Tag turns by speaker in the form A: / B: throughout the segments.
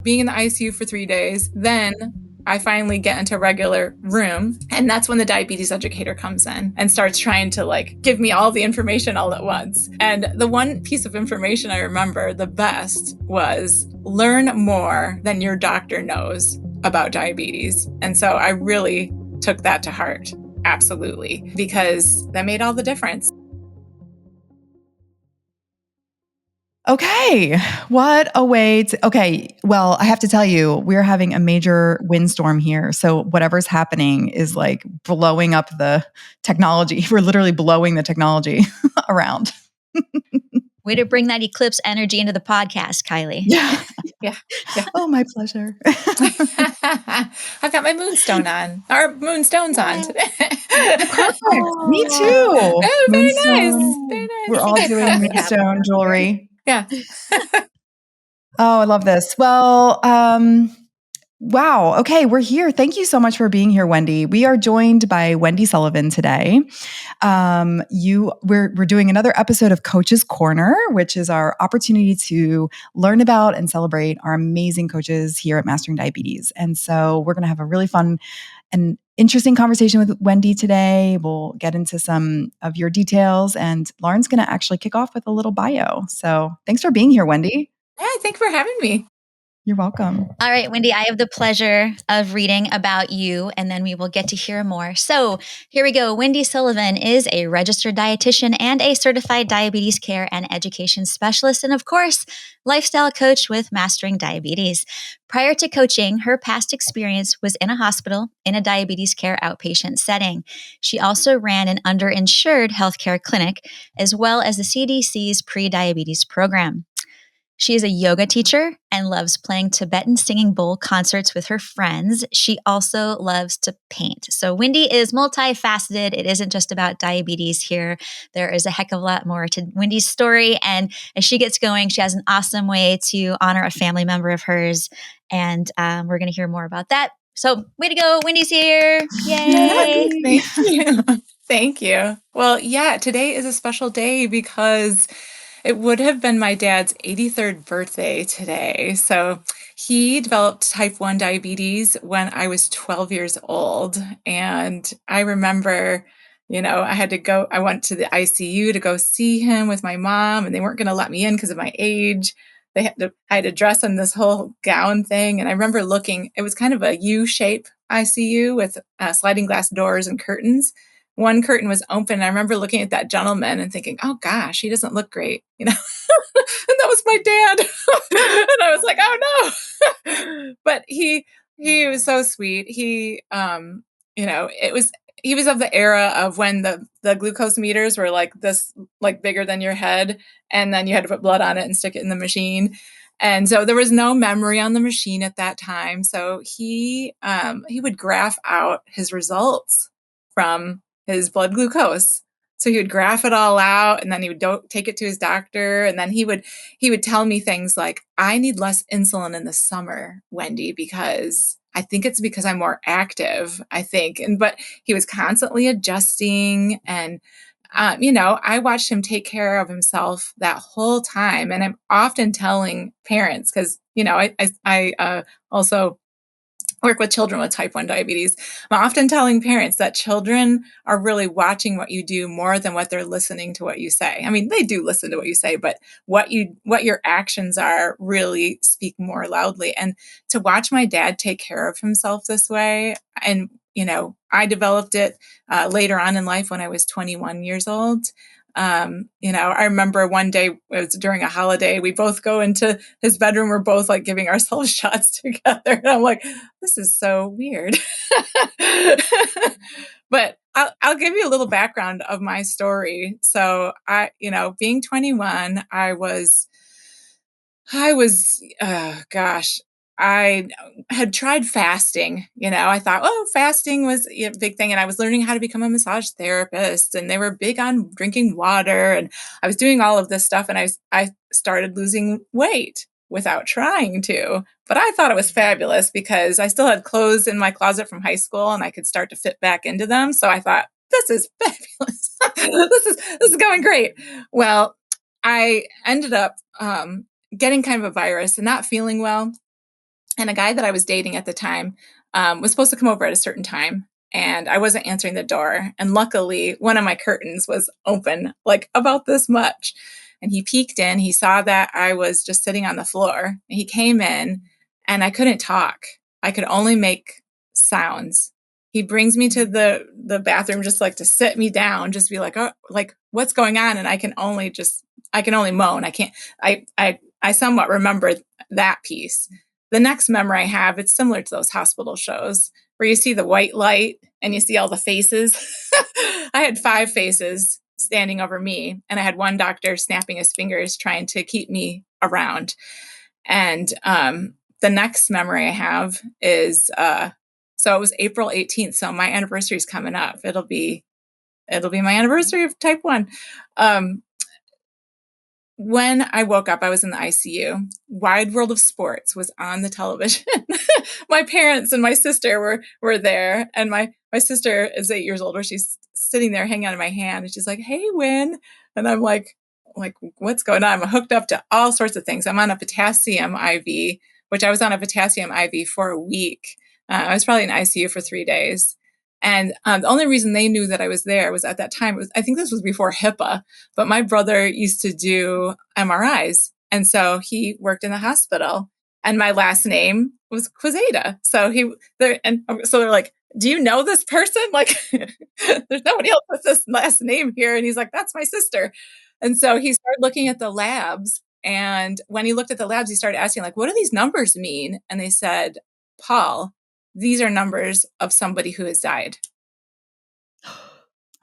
A: being in the ICU for 3 days. Then I finally get into a regular room. And that's when the diabetes educator comes in and starts trying to like give me all the information all at once. And the one piece of information I remember the best was learn more than your doctor knows about diabetes. And so I really took that to heart. Absolutely. Because that made all the difference.
B: Okay. What a way to, okay. Well, I have to tell you, we're having a major windstorm here. So whatever's happening is like blowing up the technology. We're literally blowing the technology around.
C: Way to bring that eclipse energy into the podcast, Kylie.
B: Yeah.
A: Yeah.
B: Oh, my pleasure.
A: I've got my moonstone on, or moonstones on today.
B: Perfect. Me too.
A: Oh, very nice.
B: Moonstone.
A: Very nice.
B: We're all doing moonstone jewelry.
A: Yeah.
B: Oh, I love this. Well, wow. Okay, we're here. Thank you so much for being here, Wendy. We are joined by Wendy Sullivan today. We're doing another episode of Coach's Corner, which is our opportunity to learn about and celebrate our amazing coaches here at Mastering Diabetes. And so we're going to have a really fun and interesting conversation with Wendy today. We'll get into some of your details, and Lauren's going to actually kick off with a little bio. So thanks for being here, Wendy.
A: Yeah, thanks for having me.
B: You're welcome.
C: All right, Wendy, I have the pleasure of reading about you, and then we will get to hear more. So here we go. Wendy Sullivan is a registered dietitian and a certified diabetes care and education specialist, and of course, lifestyle coach with Mastering Diabetes. Prior to coaching, her past experience was in a hospital in a diabetes care outpatient setting. She also ran an underinsured healthcare clinic, as well as the CDC's pre-diabetes program. She is a yoga teacher and loves playing Tibetan singing bowl concerts with her friends. She also loves to paint. So Wendy is multifaceted. It isn't just about diabetes here. There is a heck of a lot more to Wendy's story. And as she gets going, she has an awesome way to honor a family member of hers. And we're going to hear more about that. So way to go. Wendy's here. Yay.
A: Thank you. Thank you. Well, yeah, today is a special day because it would have been my dad's 83rd birthday today. So he developed type 1 diabetes when I was 12 years old. And I remember, I went to the ICU to go see him with my mom, and they weren't going to let me in because of my age. I had to dress in this whole gown thing. And I remember looking, it was kind of a U-shape ICU with sliding glass doors and curtains. One curtain was open. I remember looking at that gentleman and thinking, oh gosh, he doesn't look great, and that was my dad. And I was like, oh no. But he was so sweet. He, he was of the era of when the glucose meters were like this, like bigger than your head. And then you had to put blood on it and stick it in the machine. And so there was no memory on the machine at that time. So he would graph out his results from his blood glucose. So he would graph it all out, and then he would take it to his doctor. And then he would tell me things like, I need less insulin in the summer, Wendy, because I think it's because I'm more active, I think. But he was constantly adjusting. And, I watched him take care of himself that whole time. And I'm often telling parents, because, I also work with children with type 1 diabetes. I'm often telling parents that children are really watching what you do more than what they're listening to what you say. I mean, they do listen to what you say, but what your actions are really speak more loudly. And to watch my dad take care of himself this way, and I developed it later on in life when I was 21 years old. I remember one day, it was during a holiday, we both go into his bedroom. We're both like giving ourselves shots together. And I'm like, this is so weird. But I'll give you a little background of my story. So being 21, I had tried fasting. I thought, fasting was a big thing. And I was learning how to become a massage therapist, and they were big on drinking water. And I was doing all of this stuff, and I started losing weight without trying to. But I thought it was fabulous because I still had clothes in my closet from high school, and I could start to fit back into them. So I thought, this is fabulous. This is going great. Well, I ended up getting kind of a virus and not feeling well. And a guy that I was dating at the time was supposed to come over at a certain time. And I wasn't answering the door. And luckily, one of my curtains was open, like about this much. And he peeked in. He saw that I was just sitting on the floor. And he came in, and I couldn't talk. I could only make sounds. He brings me to the bathroom just like to sit me down, just be like, oh, like what's going on? And I can only moan. I can't. I somewhat remember that piece. The next memory I have, it's similar to those hospital shows where you see the white light and you see all the faces. I had 5 faces standing over me, and I had one doctor snapping his fingers trying to keep me around. And the next memory I have is so it was April 18th, so my anniversary is coming up. It'll be my anniversary of type 1. When I woke up, I was in the ICU. Wide World of Sports was on the television. My parents and my sister were there, and my sister is 8 years older. She's sitting there hanging on my hand, and she's like, "Hey, Win," and I'm like, what's going on? I'm hooked up to all sorts of things. I'm on a potassium IV, which I was on a potassium IV for a week. I was probably in ICU for 3 days. And the only reason they knew that I was there was at that time, I think this was before HIPAA, but my brother used to do MRIs. And so he worked in the hospital, and my last name was Quizada. So they're like, "Do you know this person? Like, there's nobody else with this last name here." And he's like, "That's my sister." And so he started looking at the labs. And when he looked at the labs, he started asking, like, "What do these numbers mean?" And they said, "Paul, these are numbers of somebody who has died."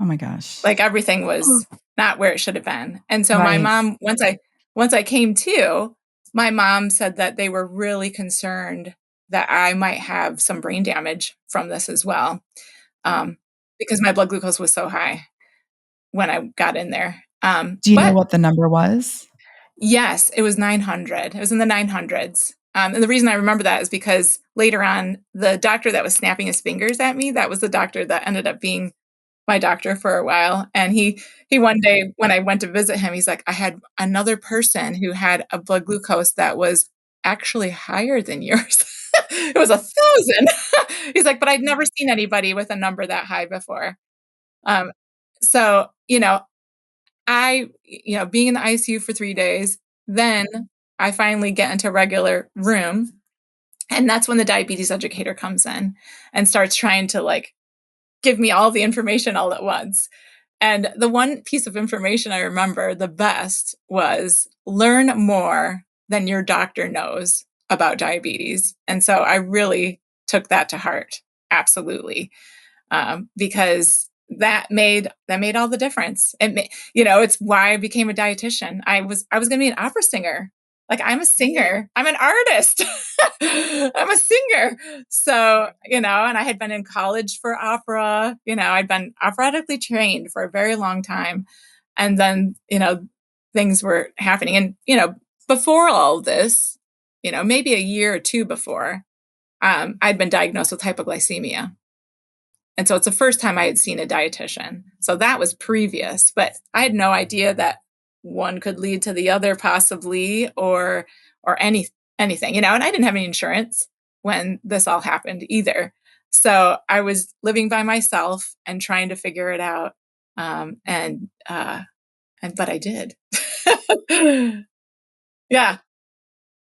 B: Oh my gosh.
A: Like everything was not where it should have been. And so my
B: Right.
A: mom, once I came to, my mom said that they were really concerned that I might have some brain damage from this as well, because my blood glucose was so high when I got in there.
B: Do you know
A: But
B: what the number was?
A: yes, it was 900. It was in the 900s. And the reason I remember that is because later on, the doctor that was snapping his fingers at me, that was the doctor that ended up being my doctor for a while. And he one day when I went to visit him, he's like, "I had another person who had a blood glucose that was actually higher than yours." It was 1,000. He's like, "But I'd never seen anybody with a number that high before." Um, so, being in the ICU for 3 days, then I finally get into regular room. And that's when the diabetes educator comes in and starts trying to like give me all the information all at once. And the one piece of information I remember the best was learn more than your doctor knows about diabetes. And so I really took that to heart. Absolutely. Because that made all the difference. It's why I became a dietitian. I was going to be an opera singer. Like, I'm a singer. I'm an artist. I'm a singer. So, and I had been in college for opera. I'd been operatically trained for a very long time. And then, things were happening. And, before all this, maybe a year or two before, I'd been diagnosed with hypoglycemia. And so it's the first time I had seen a dietitian. So that was previous, but I had no idea that one could lead to the other possibly, or anything, and I didn't have any insurance when this all happened either. So I was living by myself and trying to figure it out. But I did. Yeah.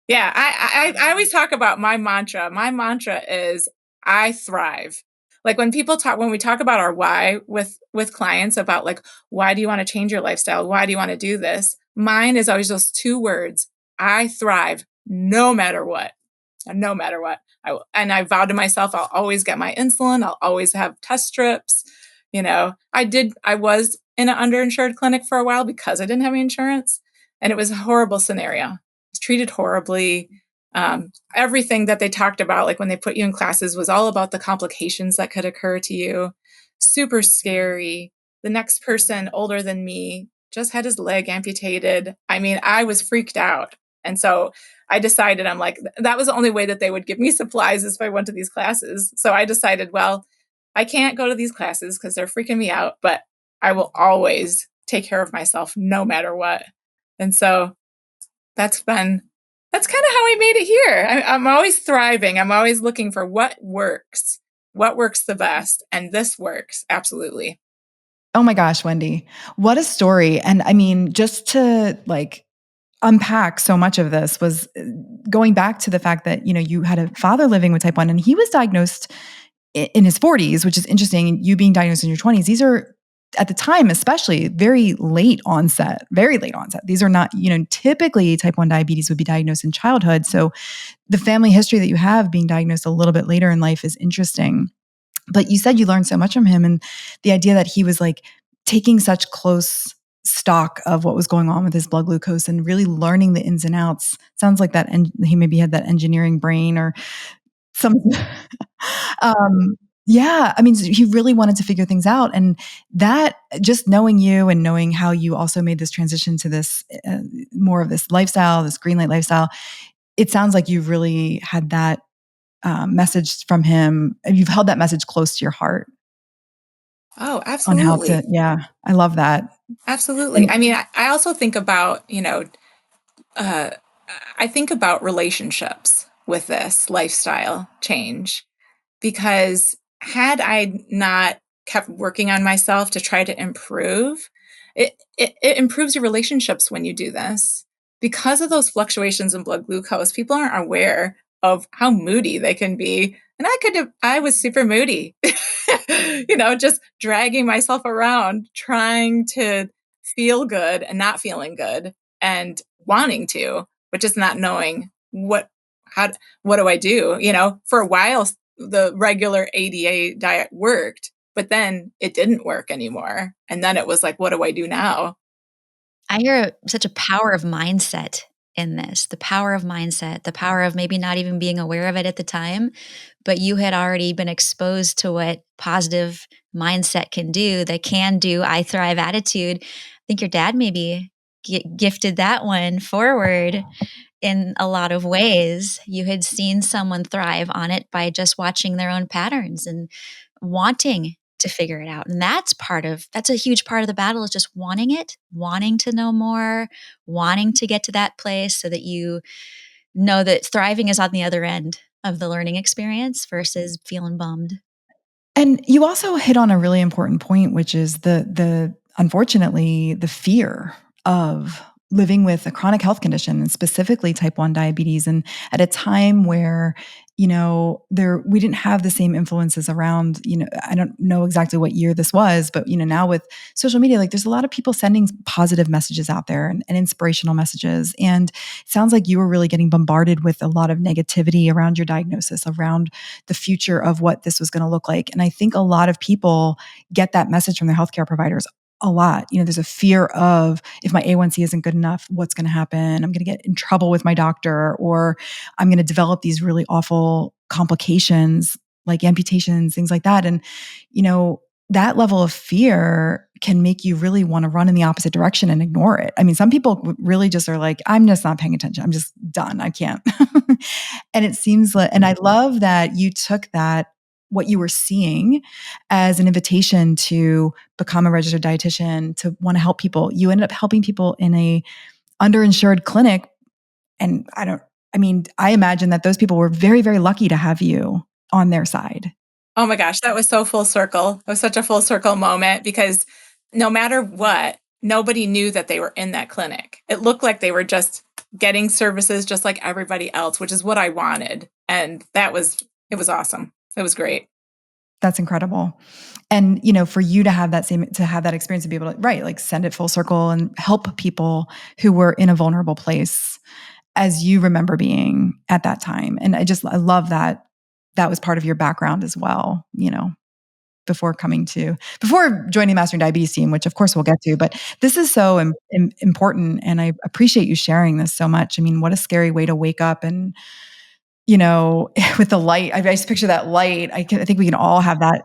A: Yeah. I always talk about my mantra. My mantra is I thrive. Like when we talk about our why with clients about like, why do you want to change your lifestyle? Why do you want to do this? Mine is always those 2 words. I thrive no matter what. No matter what. I vowed to myself, I'll always get my insulin. I'll always have test strips. I was in an underinsured clinic for a while because I didn't have any insurance. And it was a horrible scenario. I was treated horribly. Everything that they talked about, like when they put you in classes, was all about the complications that could occur to you. Super scary. The next person older than me just had his leg amputated. I mean, I was freaked out. And so I decided, I'm like, that was the only way that they would give me supplies is if I went to these classes. So I decided, well, I can't go to these classes because they're freaking me out, but I will always take care of myself no matter what. And so that's been That's kind of how I made it here. I'm always thriving. I'm always looking for what works the best. And this works. Absolutely.
B: Oh my gosh, Wendy, what a story. And I mean, just to like unpack so much of this was going back to the fact that, you had a father living with type 1 and he was diagnosed in his 40s, which is interesting. You being diagnosed in your 20s, these are at the time, especially very late onset, very late onset. These are not, typically type 1 diabetes would be diagnosed in childhood. So the family history that you have being diagnosed a little bit later in life is interesting. But you said you learned so much from him, and the idea that he was like taking such close stock of what was going on with his blood glucose and really learning the ins and outs. Sounds like that, and he maybe had that engineering brain or some. Yeah, I mean, he really wanted to figure things out, and that just knowing you and knowing how you also made this transition to this more of this lifestyle, this green light lifestyle. It sounds like you've really had that message from him, and you've held that message close to your heart
A: Oh,
B: on how to,
A: absolutely.
B: yeah, I love that.
A: Absolutely.
B: And
A: I mean, I also think about, uh, I think about relationships with this lifestyle change because had I not kept working on myself to try to improve, it improves your relationships when you do this. Because of those fluctuations in blood glucose, people aren't aware of how moody they can be. And I was super moody, just dragging myself around, trying to feel good and not feeling good and wanting to, but just not knowing how, what do I do? For a while, the regular ADA diet worked, but then it didn't work anymore. And then it was like, what do I do now?
C: I hear such a power of mindset in this, the power of mindset, the power of maybe not even being aware of it at the time, but you had already been exposed to what positive mindset can do, the can do, I thrive attitude. I think your dad maybe gifted that one forward in a lot of ways. You had seen someone thrive on it by just watching their own patterns and wanting to figure it out. And that's a huge part of the battle is just wanting it, wanting to know more, wanting to get to that place so that you know that thriving is on the other end of the learning experience versus feeling bummed.
B: And you also hit on a really important point, which is the unfortunately the fear of living with a chronic health condition and specifically type 1 diabetes. And at a time where, there we didn't have the same influences around, I don't know exactly what year this was, but now with social media, like there's a lot of people sending positive messages out there and inspirational messages. And it sounds like you were really getting bombarded with a lot of negativity around your diagnosis, around the future of what this was going to look like. And I think a lot of people get that message from their healthcare providers a lot. There's a fear of if my A1C isn't good enough, what's going to happen? I'm going to get in trouble with my doctor, or I'm going to develop these really awful complications like amputations, things like that. And, that level of fear can make you really want to run in the opposite direction and ignore it. I mean, some people really just are like, I'm just not paying attention. I'm just done. I can't. And it seems like, and I love that you took that, what you were seeing as an invitation to become a registered dietitian, to want to help people. You ended up helping people in a underinsured clinic. And I imagine that those people were very, very lucky to have you on their side.
A: Oh my gosh, that was so full circle. It was such a full circle moment because no matter what, nobody knew that they were in that clinic. It looked like they were just getting services just like everybody else, which is what I wanted. And it was awesome. It was great.
B: That's incredible. And, for you to have that experience and be able to, right, like send it full circle and help people who were in a vulnerable place as you remember being at that time. And I love that that was part of your background as well, before joining the Mastering Diabetes team, which of course we'll get to, but this is so important. And I appreciate you sharing this so much. I mean, what a scary way to wake up and, with the light, I just picture that light. I think we can all have that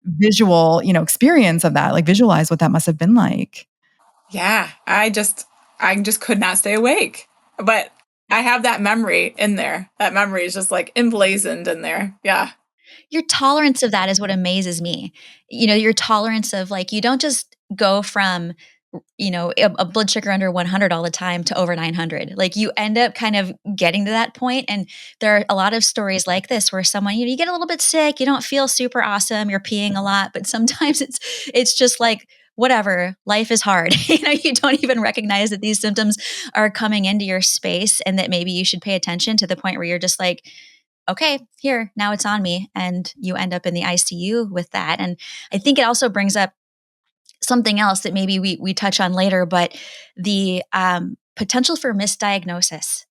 B: visual, experience of that, like visualize what that must have been like.
A: Yeah, I just could not stay awake. But I have that memory in there. That memory is just like emblazoned in there. Yeah.
C: Your tolerance of that is what amazes me. Your tolerance of like, you don't just go from a blood sugar under 100 all the time to over 900. Like you end up kind of getting to that point. And there are a lot of stories like this where someone, you get a little bit sick, you don't feel super awesome, you're peeing a lot, but sometimes it's just like, whatever, life is hard. You don't even recognize that these symptoms are coming into your space and that maybe you should pay attention to the point where you're just like, okay, here, now it's on me. And you end up in the ICU with that. And I think it also brings up something else that maybe we touch on later, but the potential for misdiagnosis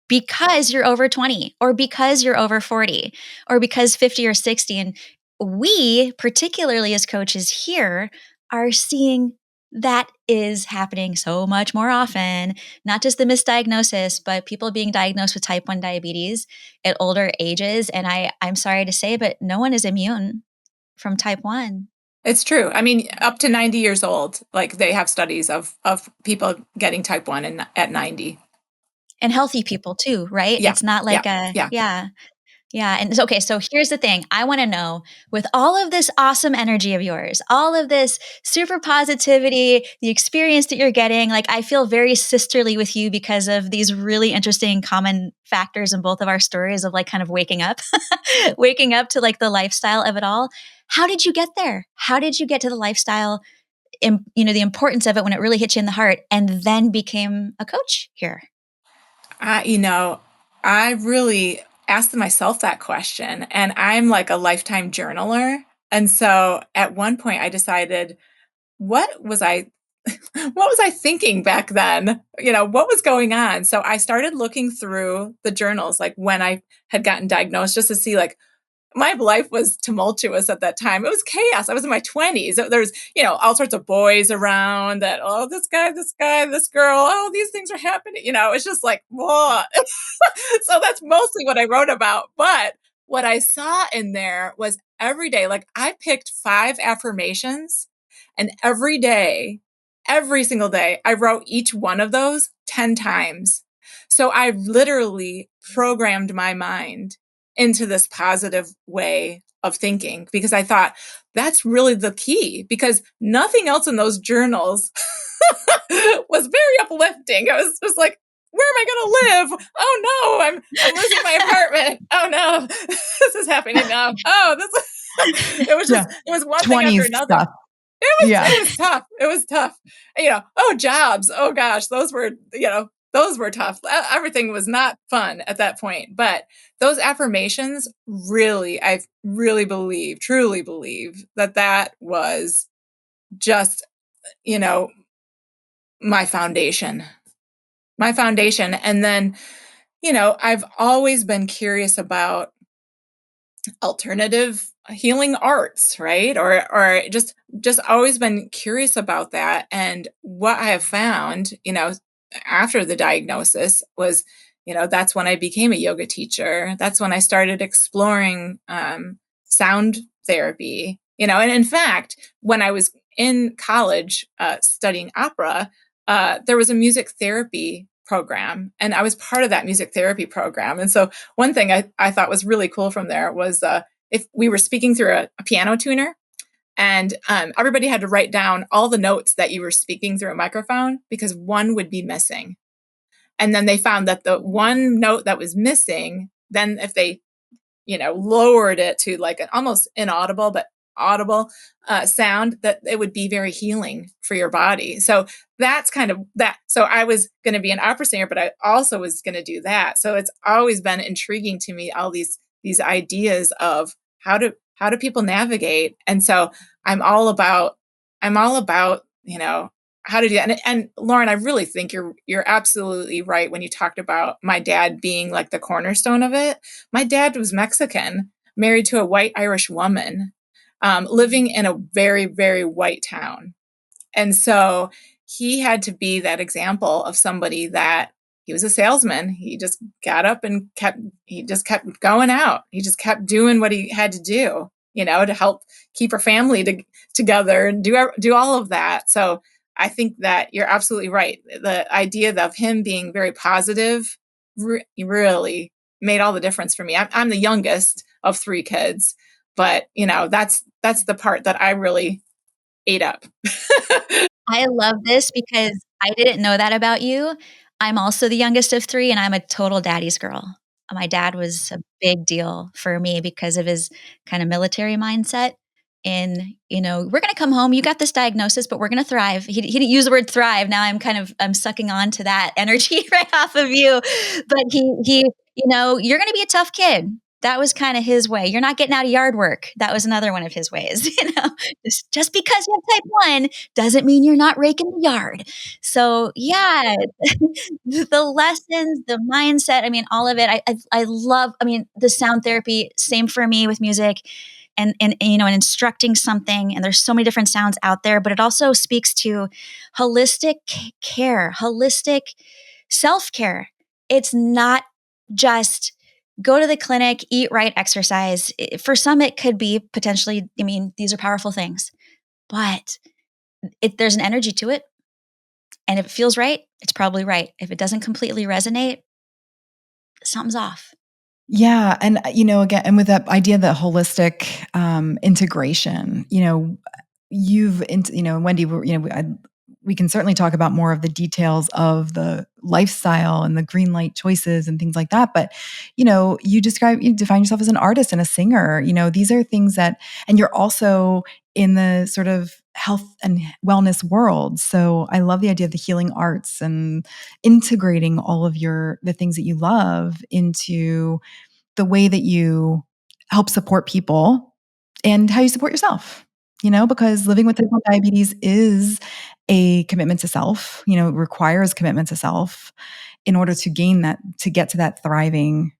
C: because you're over 20 or because you're over 40 or because 50 or 60. And we, particularly as coaches here, are seeing that is happening so much more often, not just the misdiagnosis, but people being diagnosed with type 1 diabetes at older ages. And I'm sorry to say, but no one is immune from type 1.
A: It's true. I mean, up to 90 years old, like they have studies of people getting type 1 at 90.
C: And healthy people too, right?
A: Yeah.
C: It's not like
A: Yeah. Yeah.
C: yeah. Yeah. And okay, so here's the thing. I want to know, with all of this awesome energy of yours, all of this super positivity, the experience that you're getting, like I feel very sisterly with you because of these really interesting common factors in both of our stories of like kind of waking up, waking up to like the lifestyle of it all. How did you get there? How did you get to the lifestyle, the importance of it when it really hit you in the heart and then became a coach here?
A: I really asked myself that question, and I'm like a lifetime journaler. And so at one point I decided, what was I what was I thinking back then? What was going on? So I started looking through the journals, like when I had gotten diagnosed, just to see like my life was tumultuous at that time. It was chaos. I was in my 20s. There's, all sorts of boys around that, oh, this guy, this girl, oh, these things are happening. It's just like, whoa. So that's mostly what I wrote about. But what I saw in there was every day, like I picked 5 affirmations, and every day, every single day, I wrote each one of those 10 times. So I literally programmed my mind into this positive way of thinking, because I thought that's really the key, because nothing else in those journals was very uplifting. It was just like, where am I going to live? Oh no, I'm losing my apartment. Oh no, this is happening now. Oh, it was just, it was one thing after
B: 20s
A: another.
B: stuff. Yeah.
A: It was tough. It was tough. Oh, jobs. Oh gosh, those were tough. Everything was not fun at that point. But those affirmations really, I really truly believe that was just, my foundation. My foundation. And then, I've always been curious about alternative healing arts, right? Or just always been curious about that. And what I have found, after the diagnosis was, that's when I became a yoga teacher. That's when I started exploring sound therapy, and in fact, when I was in college studying opera, there was a music therapy program, and I was part of that music therapy program. And so one thing I thought was really cool from there was if we were speaking through a piano tuner, and everybody had to write down all the notes that you were speaking through a microphone, because one would be missing. And then they found that the one note that was missing, then if they, lowered it to like an almost inaudible but audible sound, that it would be very healing for your body. So that's kind of that. So I was going to be an opera singer, but I also was going to do that. So it's always been intriguing to me, all these ideas of how do people navigate. And so I'm all about how to do that. And Lauren, I really think you're absolutely right when you talked about my dad being like the cornerstone of it. My dad was Mexican, married to a white Irish woman, living in a very, very white town. And so he had to be that example of somebody that he was a salesman. He just got up and kept going out. He just kept doing what he had to do, to help keep our family together and do all of that. So I think that you're absolutely right. The idea of him being very positive really made all the difference for me. I'm the youngest of 3 kids, but that's the part that I really ate up.
C: I love this because I didn't know that about you. I'm also the youngest of 3, and I'm a total daddy's girl. My dad was a big deal for me because of his kind of military mindset. And, we're gonna come home. You got this diagnosis, but we're gonna thrive. He didn't use the word thrive. Now I'm sucking on to that energy right off of you. But you're gonna be a tough kid. That was kind of his way. You're not getting out of yard work. That was another one of his ways. Just because you have type 1 doesn't mean you're not raking the yard. So yeah, the lessons, the mindset, I mean, all of it. I love, I mean, the sound therapy, same for me with music and instructing something. And there's so many different sounds out there, but it also speaks to holistic care, holistic self-care. It's not just go to the clinic, eat right, exercise. For some, it could be potentially, I mean, these are powerful things, but there's an energy to it. And if it feels right, it's probably right. If it doesn't completely resonate, something's off.
B: Yeah. And, again, and with that idea of the holistic integration, Wendy, we can certainly talk about more of the details of the lifestyle and the green light choices and things like that. But, you define yourself as an artist and a singer. These are things that, and you're also in the sort of health and wellness world. So I love the idea of the healing arts and integrating all of the things that you love into the way that you help support people and how you support yourself, because living with type 1 diabetes is a commitment to self, it requires commitment to self in order to get to that thriving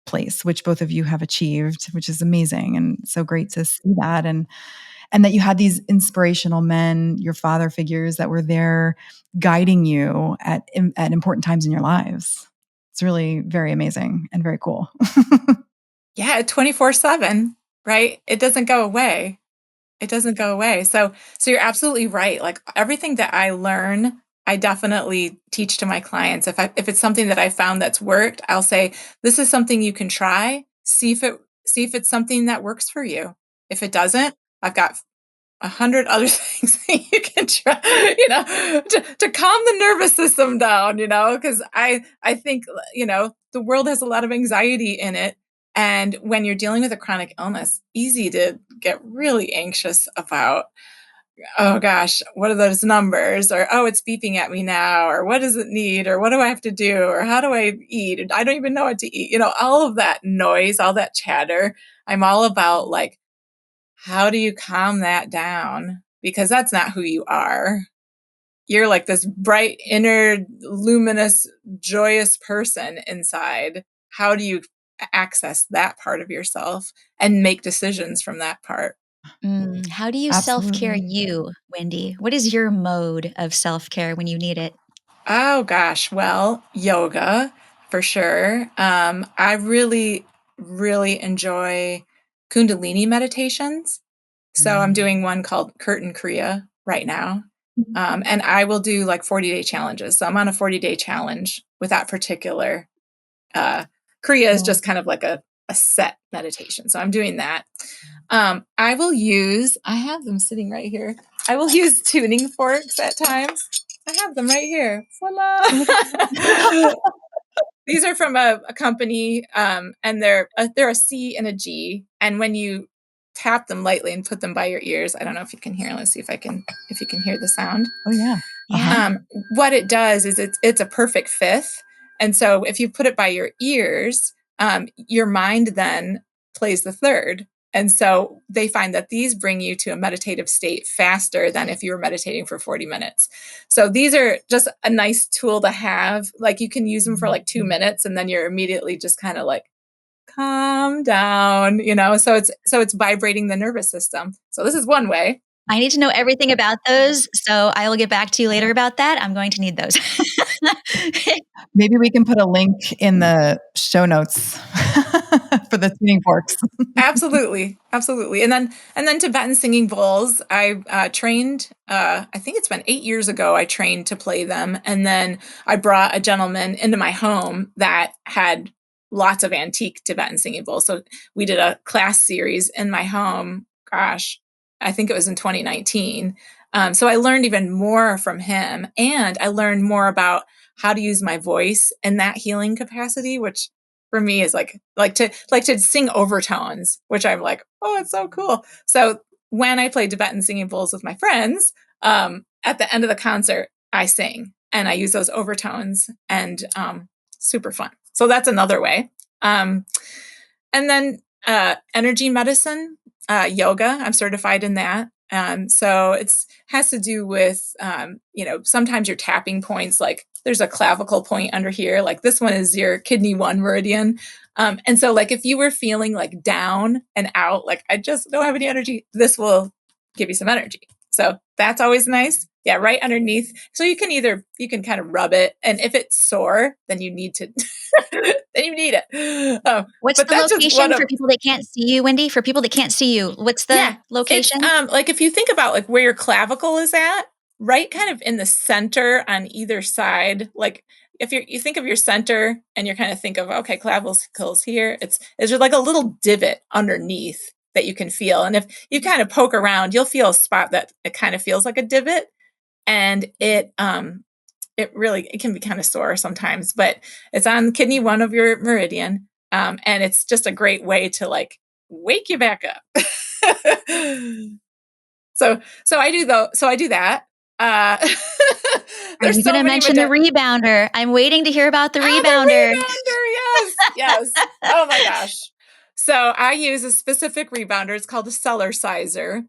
B: place, which both of you have achieved, which is amazing. And so great to see that. And that you had these inspirational men, your father figures that were there guiding you at important times in your lives. It's really very amazing and very cool.
A: Yeah, 24/7, right? It doesn't go away. It doesn't go away. So you're absolutely right. Like everything that I learn, I definitely teach to my clients. If it's something that I found that's worked, I'll say, this is something you can try. See if it's something that works for you. If it doesn't, I've got 100 other things that you can try, to calm the nervous system down, because I think, the world has a lot of anxiety in it. And when you're dealing with a chronic illness, easy to get really anxious about, oh gosh, what are those numbers? Or, oh, it's beeping at me now. Or what does it need? Or what do I have to do? Or how do I eat? I don't even know what to eat. All of that noise, all that chatter. I'm all about like, how do you calm that down? Because that's not who you are. You're like this bright, inner, luminous, joyous person inside. How do you access that part of yourself and make decisions from that part?
C: How do you self-care
B: Absolutely.
C: you, Wendy? What is your mode of self-care when you need it?
A: Oh gosh, well, yoga for sure. I really, really enjoy Kundalini meditations. So I'm
B: Mm.
A: doing one called Curtain Kriya right now. And I will do like 40-day challenges. So I'm on a 40-day challenge with that particular Kriya is
B: Cool.
A: just kind of like a set meditation. So I'm doing that. I have them sitting right here. I will use tuning forks at times. I have them right here. Voila. These are from a company, and they're a C and a G. And when you tap them lightly and put them by your ears, I don't know if you can hear. Let's see if you can hear the sound.
B: Oh yeah. Uh-huh.
C: Yeah.
A: What it does is it's a perfect fifth, and so if you put it by your ears, your mind then plays the third. And so they find that these bring you to a meditative state faster than if you were meditating for 40 minutes. So these are just a nice tool to have. Like you can use them for like 2 minutes and then you're immediately just kind of like, calm down, so it's vibrating the nervous system. So this is one way.
C: I need to know everything about those, so I will get back to you later about that. I'm going to need those.
B: Maybe we can put a link in the show notes for the tuning forks.
A: Absolutely, absolutely. And then Tibetan singing bowls. I trained. I think it's been 8 years ago. I trained to play them, and then I brought a gentleman into my home that had lots of antique Tibetan singing bowls. So we did a class series in my home. Gosh, I think it was in 2019. So I learned even more from him, and I learned more about how to use my voice in that healing capacity, which for me is like to sing overtones, which I'm like, oh, it's so cool. So when I play Tibetan singing bowls with my friends, at the end of the concert, I sing and I use those overtones, and super fun. So that's another way. And then energy medicine, yoga. I'm certified in that. So it's has to do with, sometimes your tapping points, like there's a clavicle point under here. Like this one is your kidney 1 meridian. And so like if you were feeling like down and out, like I just don't have any energy, this will give you some energy. So that's always nice. Yeah, right underneath. So you can kind of rub it. And if it's sore, then you need to, then you need it.
C: What's
A: But
C: the
A: that's just one
C: location
A: of,
C: for people that can't see you, Wendy? For people that can't see you, what's the
A: yeah, it's
C: location?
A: like if you think about like where your clavicle is at, right kind of in the center on either side, like if you think of your center and you're kind of think of, okay, clavicles here, it's just like a little divot underneath that you can feel. And if you kind of poke around, you'll feel a spot that it kind of feels like a divot, and it can be kind of sore sometimes, but it's on kidney 1 of your meridian. And it's just a great way to like wake you back up. So I do that. Uh,
C: Are
A: there's
C: you going
A: so
C: to
A: many
C: mention the rebounder? I'm waiting to hear about the
A: the
C: rebounder.
A: rebounder, yes. Oh my gosh. So I use a specific rebounder. It's called a cellar sizer.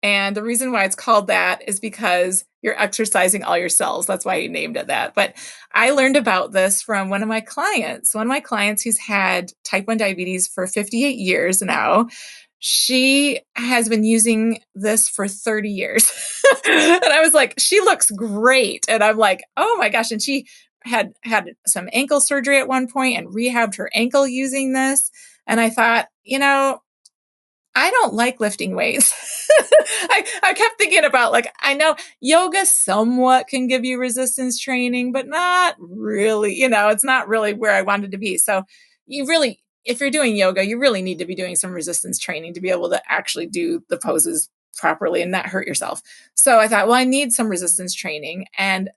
A: And the reason why it's called that is because you're exercising all your cells. That's why you named it that. But I learned about this from one of my clients. One of my clients who's had type 1 diabetes for 58 years now. She has been using this for 30 years. And I was like, she looks great. And I'm like, oh my gosh. And she had some ankle surgery at one point and rehabbed her ankle using this. And I thought, I don't like lifting weights. I kept thinking about like, I know yoga somewhat can give you resistance training, but not really, it's not really where I wanted to be. So if you're doing yoga, you really need to be doing some resistance training to be able to actually do the poses properly and not hurt yourself. So I thought, well, I need some resistance training. And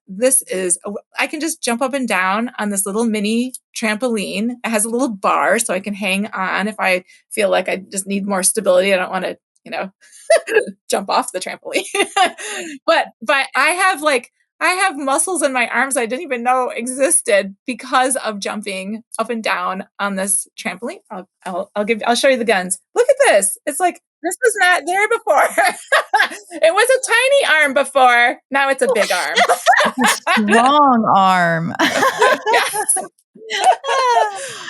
A: I can just jump up and down on this little mini trampoline. It has a little bar so I can hang on if I feel like I just need more stability. I don't want to, jump off the trampoline. but I have muscles in my arms I didn't even know existed because of jumping up and down on this trampoline. I'll show you the guns. Look at this. It's like this was not there before. It was a tiny arm before. Now it's a big arm.
B: Strong arm.
A: Yes.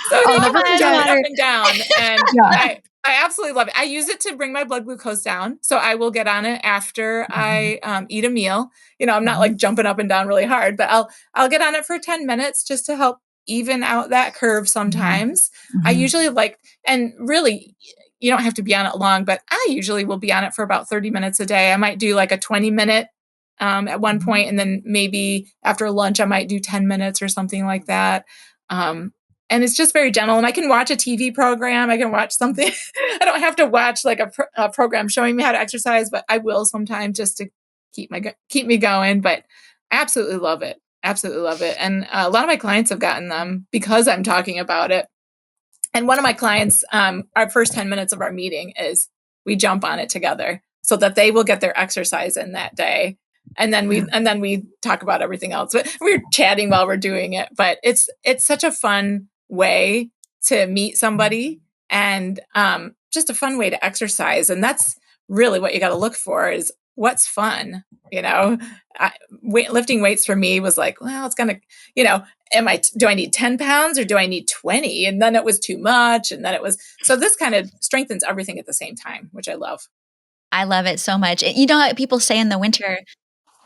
A: So
B: I'll
A: you
B: never
A: can jump
B: forget.
A: up and down, and
B: Yeah.
A: I absolutely love it. I use it to bring my blood glucose down. So I will get on it after I eat a meal. I'm not like jumping up and down really hard, but I'll get on it for 10 minutes just to help even out that curve sometimes. I usually and really, you don't have to be on it long, but I usually will be on it for about 30 minutes a day. I might do like a 20-minute at one point, and then maybe after lunch, I might do 10 minutes or something like that. And it's just very gentle, and I can watch a TV program. I can watch something. I don't have to watch like a program showing me how to exercise, but I will sometimes just to keep me going. But I absolutely love it. Absolutely love it. And a lot of my clients have gotten them because I'm talking about it. And one of my clients, our first 10 minutes of our meeting is we jump on it together so that they will get their exercise in that day. And then we talk about everything else. But we're chatting while we're doing it. But it's such a fun way to meet somebody, and just a fun way to exercise. And that's really what you got to look for is what's fun. Lifting weights for me was like, well, it's gonna, do I need 10 pounds or do I need 20? And then it was too much. And then so this kind of strengthens everything at the same time, which I love.
C: I love it so much. You know how people say in the winter,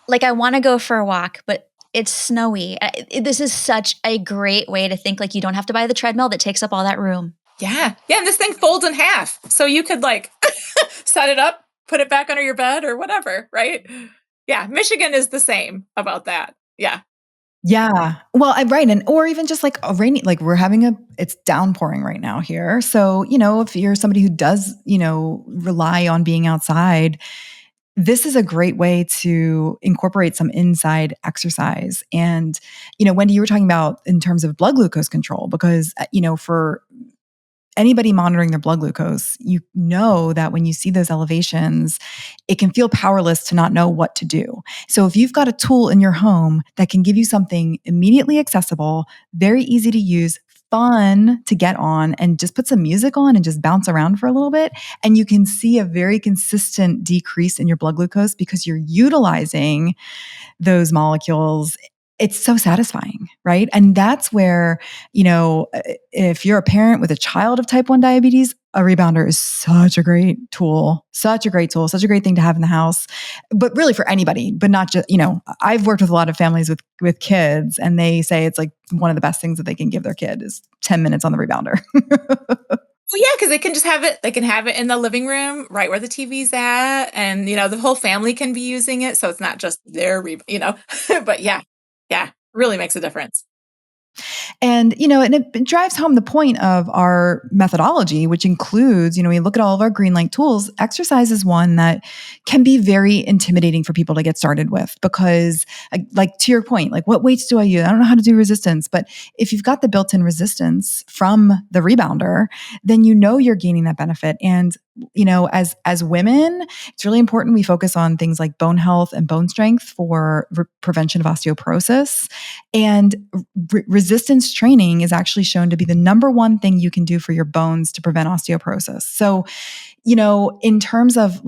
C: like, I want to go for a walk, but it's snowy. This is such a great way to think like you don't have to buy the treadmill that takes up all that room.
A: Yeah. Yeah. And this thing folds in half. So you could like set it up, put it back under your bed or whatever. Right. Yeah. Michigan is the same about that. Yeah.
B: Yeah. Well, right. And, or even just like a rainy, like it's downpouring right now here. So, if you're somebody who does, rely on being outside, this is a great way to incorporate some inside exercise. And, Wendy, you were talking about in terms of blood glucose control, because, for anybody monitoring their blood glucose, you know that when you see those elevations, it can feel powerless to not know what to do. So if you've got a tool in your home that can give you something immediately accessible, very easy to use, fun to get on, and just put some music on and just bounce around for a little bit, and you can see a very consistent decrease in your blood glucose because you're utilizing those molecules. It's so satisfying, right? And that's where, if you're a parent with a child of type 1 diabetes, a rebounder is such a great tool, such a great tool, such a great thing to have in the house. But really for anybody, but not just, I've worked with a lot of families with kids, and they say it's like one of the best things that they can give their kid is 10 minutes on the rebounder.
A: Well, yeah, because they can just have it. They can have it in the living room, right where the TV's at, and the whole family can be using it. So it's not just their, but yeah, really makes a difference.
B: And, and it drives home the point of our methodology, which includes, we look at all of our green light tools. Exercise is one that can be very intimidating for people to get started with because, like to your point, like what weights do I use? I don't know how to do resistance. But if you've got the built-in resistance from the rebounder, then you're gaining that benefit. And as women, it's really important we focus on things like bone health and bone strength for prevention of osteoporosis. And resistance training is actually shown to be the number one thing you can do for your bones to prevent osteoporosis. So, in terms of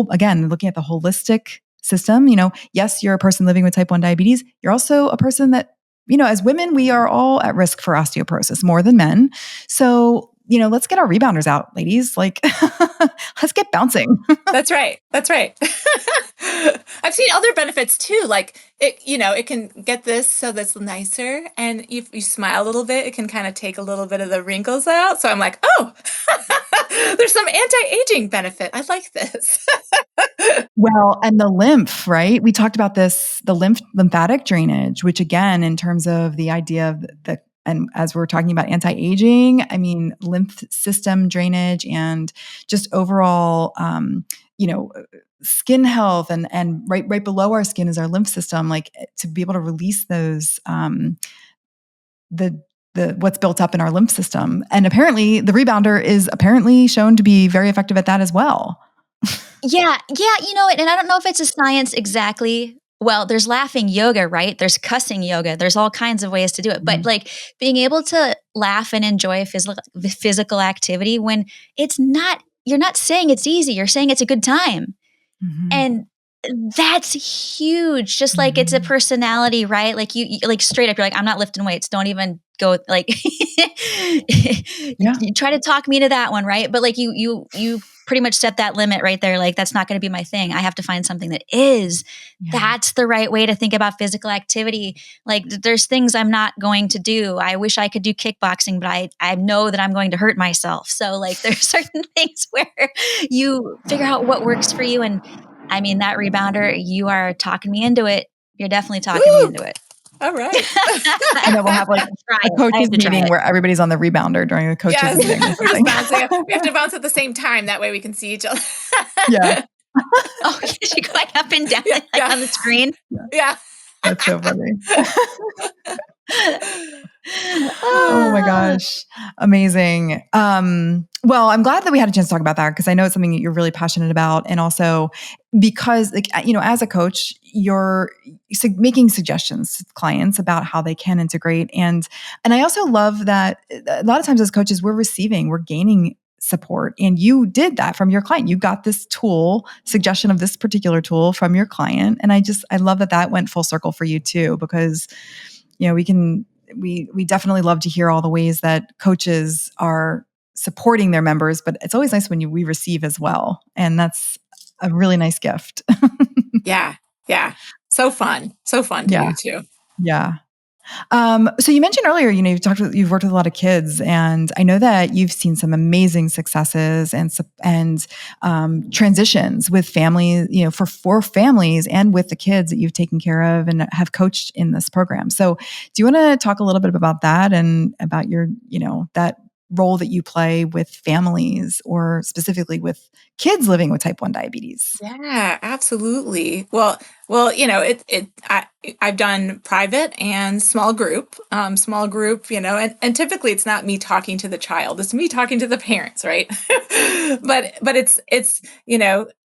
B: again, looking at the holistic system, yes, you're a person living with type 1 diabetes. You're also a person that, as women, we are all at risk for osteoporosis more than men. So, let's get our rebounders out, ladies. Let's get bouncing.
A: That's right. That's right. I've seen other benefits too. Like it can get this so that's nicer. And if you smile a little bit, it can kind of take a little bit of the wrinkles out. So I'm like, oh, there's some anti-aging benefit. I like this.
B: Well, and the lymph, right? We talked about this, the lymphatic drainage, which again, in terms of the idea of and as we're talking about anti-aging, I mean, lymph system drainage and just overall, skin health and right below our skin is our lymph system, like to be able to release those, the what's built up in our lymph system. And apparently the rebounder is apparently shown to be very effective at that as well.
C: Yeah. And I don't know if it's a science exactly. Well, there's laughing yoga, right? There's cussing yoga. There's all kinds of ways to do it. But like being able to laugh and enjoy physical activity when you're not saying it's easy, you're saying it's a good time.
B: Mm-hmm.
C: And that's huge. Just like it's a personality, right? Like you like straight up, you're like, I'm not lifting weights. Don't even go like, you try to talk me to that one, right? But like you pretty much set that limit right there. Like that's not going to be my thing. I have to find something that is. Yeah. That's the right way to think about physical activity. Like there's things I'm not going to do. I wish I could do kickboxing, but I know that I'm going to hurt myself. So like there's certain things where you figure out what works for you. And I mean, that rebounder, you are talking me into it. You're definitely talking me into it.
A: All right.
B: And then we'll have like a coaches meeting where everybody's on the rebounder during the coaches meeting.
A: We're just bouncing. We have to bounce at the same time. That way we can see each other.
B: Yeah.
C: Oh, is she going up and down on the screen?
A: Yeah.
B: That's so funny. Oh my gosh. Amazing. Well, I'm glad that we had a chance to talk about that because I know it's something that you're really passionate about. And also because as a coach, you're making suggestions to clients about how they can integrate. And I also love that a lot of times as coaches, we're gaining support. And you did that from your client. You got this suggestion of this particular tool from your client. And I love that went full circle for you too, because, we definitely love to hear all the ways that coaches are supporting their members, but it's always nice when we receive as well. And that's a really nice gift.
A: Yeah. Yeah. So fun to do too.
B: Yeah. So you mentioned earlier, you've worked with a lot of kids, and I know that you've seen some amazing successes and transitions with families, for families and with the kids that you've taken care of and have coached in this program. So do you want to talk a little bit about that and about your, that role that you play with families or specifically with kids living with type 1 diabetes.
A: Yeah, absolutely. I've done private and small group, and typically it's not me talking to the child, it's me talking to the parents, right? But it's,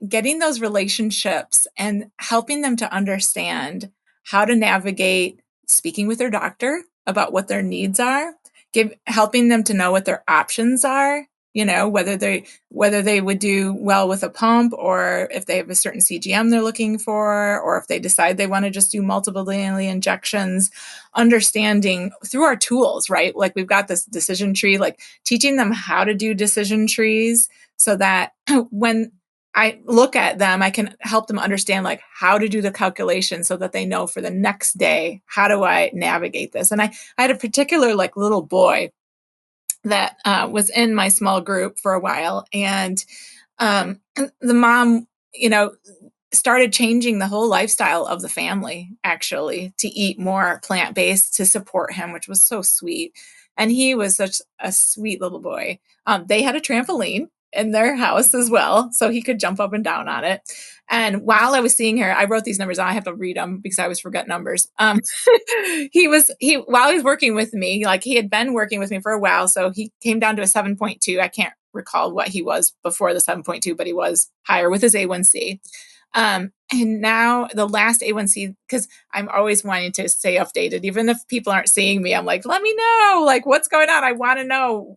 A: getting those relationships and helping them to understand how to navigate speaking with their doctor about what their needs are, helping them to know what their options are, whether they would do well with a pump, or if they have a certain CGM they're looking for, or if they decide they want to just do multiple daily injections, understanding through our tools, right? Like we've got this decision tree, like teaching them how to do decision trees so that when I look at them, I can help them understand like how to do the calculation so that they know for the next day, how do I navigate this? And I had a particular like little boy that was in my small group for a while. And the mom, started changing the whole lifestyle of the family, actually, to eat more plant based to support him, which was so sweet. And he was such a sweet little boy. They had a trampoline in their house as well, so he could jump up and down on it. And while I was seeing her, I wrote these numbers down. I have to read them because I always forget numbers. While he was working with me, like he had been working with me for a while, so he came down to a 7.2. I can't recall what he was before the 7.2, but he was higher with his A1C. And now the last A1C, because I'm always wanting to stay updated, even if people aren't seeing me, I'm like, let me know, like what's going on. I want to know,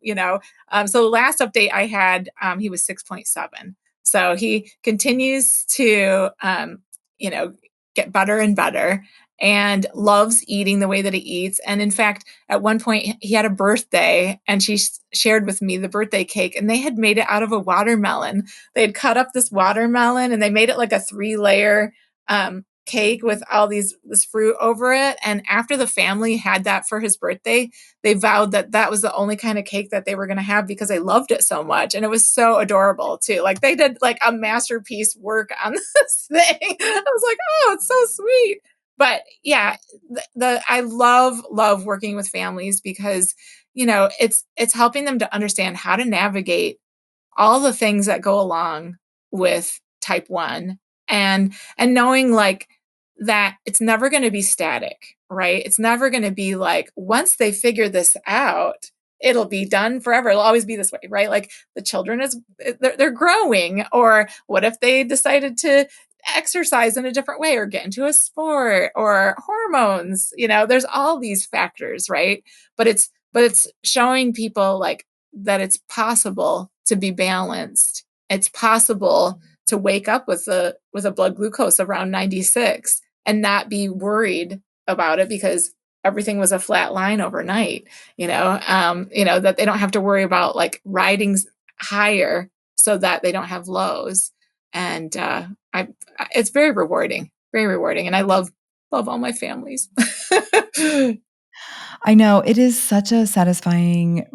A: So the last update I had, he was 6.7. So he continues to, get better and better, and loves eating the way that he eats. And in fact, at one point he had a birthday, and she shared with me the birthday cake, and they had made it out of a watermelon. They had cut up this watermelon and they made it like a 3-layer cake with all this fruit over it. And after the family had that for his birthday, they vowed that that was the only kind of cake that they were going to have because they loved it so much. And it was so adorable too. Like they did like a masterpiece work on this thing. I was like, oh, it's so sweet. But yeah, I love working with families because it's helping them to understand how to navigate all the things that go along with type 1, and knowing like that it's never going to be static, right? It's never going to be like once they figure this out, it'll be done forever. It'll always be this way, right? Like the children they're growing, or what if they decided to exercise in a different way or get into a sport, or hormones, there's all these factors, right? But it's showing people like that it's possible to be balanced. It's possible to wake up with a blood glucose around 96 and not be worried about it because everything was a flat line overnight, that they don't have to worry about like riding higher so that they don't have lows. And it's very rewarding, and I love all my families.
B: I know it is such a satisfying